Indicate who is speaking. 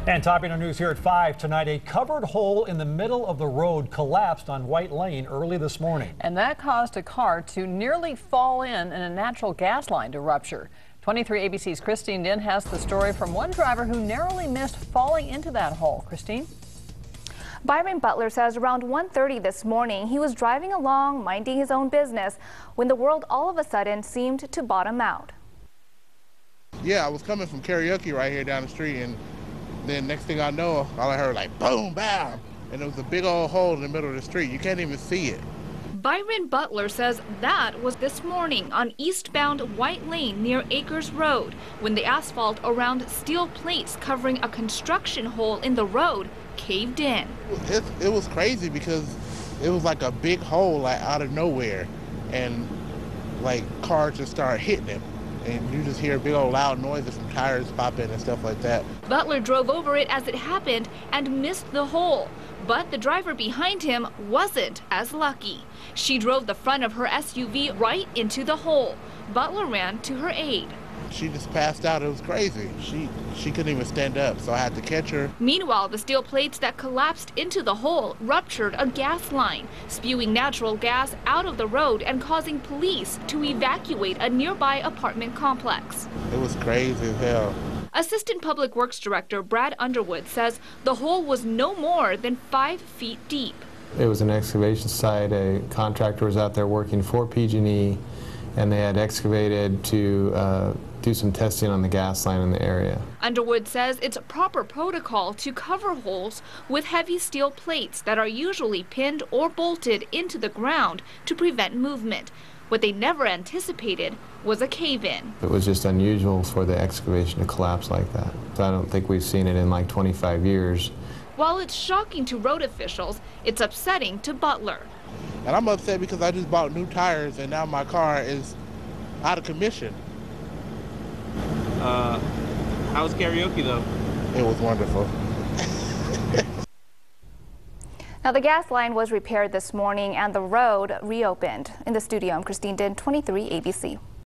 Speaker 1: And topping our news here at 5 tonight, a covered hole in the middle of the road collapsed on White Lane early this morning.
Speaker 2: And that caused a car to nearly fall in and a natural gas line to rupture. 23 ABC's Christine Din has the story from one driver who narrowly missed falling into that hole. Christine?
Speaker 3: Byron Butler says around 1:30 this morning, he was driving along, minding his own business, when the world all of a sudden seemed to bottom out.
Speaker 4: Yeah, I was coming from karaoke right here down the street, and then next thing I know, all I heard like boom, bam, and there was a big old hole in the middle of the street. You can't even see it.
Speaker 5: Byron Butler says that was this morning on eastbound White Lane near Acres Road when the asphalt around steel plates covering a construction hole in the road caved in.
Speaker 4: It was crazy because it was like a big hole like out of nowhere, and like cars just started hitting it. And you just hear big old loud noises from tires popping and stuff like that.
Speaker 5: Butler drove over it as it happened and missed the hole, but the driver behind him wasn't as lucky. She drove the front of her SUV right into the hole. Butler ran to her aid.
Speaker 4: She just passed out. It was crazy. She couldn't even stand up, so I had to catch her.
Speaker 5: Meanwhile, the steel plates that collapsed into the hole ruptured a gas line, spewing natural gas out of the road and causing police to evacuate a nearby apartment complex.
Speaker 4: It was crazy as hell.
Speaker 5: Assistant Public Works Director Brad Underwood says the hole was no more than 5 feet deep.
Speaker 6: It was an excavation site. A contractor was out there working for PG&E, and they had excavated to do some testing on the gas line in the area.
Speaker 5: Underwood says it's proper protocol to cover holes with heavy steel plates that are usually pinned or bolted into the ground to prevent movement. What they never anticipated was a cave-in.
Speaker 6: It was just unusual for the excavation to collapse like that. So I don't think we've seen it in like 25 years.
Speaker 5: While it's shocking to road officials, it's upsetting to Butler.
Speaker 4: And I'm upset because I just bought new tires and now my car is out of commission.
Speaker 7: How was karaoke though?
Speaker 4: It was wonderful.
Speaker 3: Now, the gas line was repaired this morning and the road reopened. In the studio, I'm Christine Din, 23 ABC.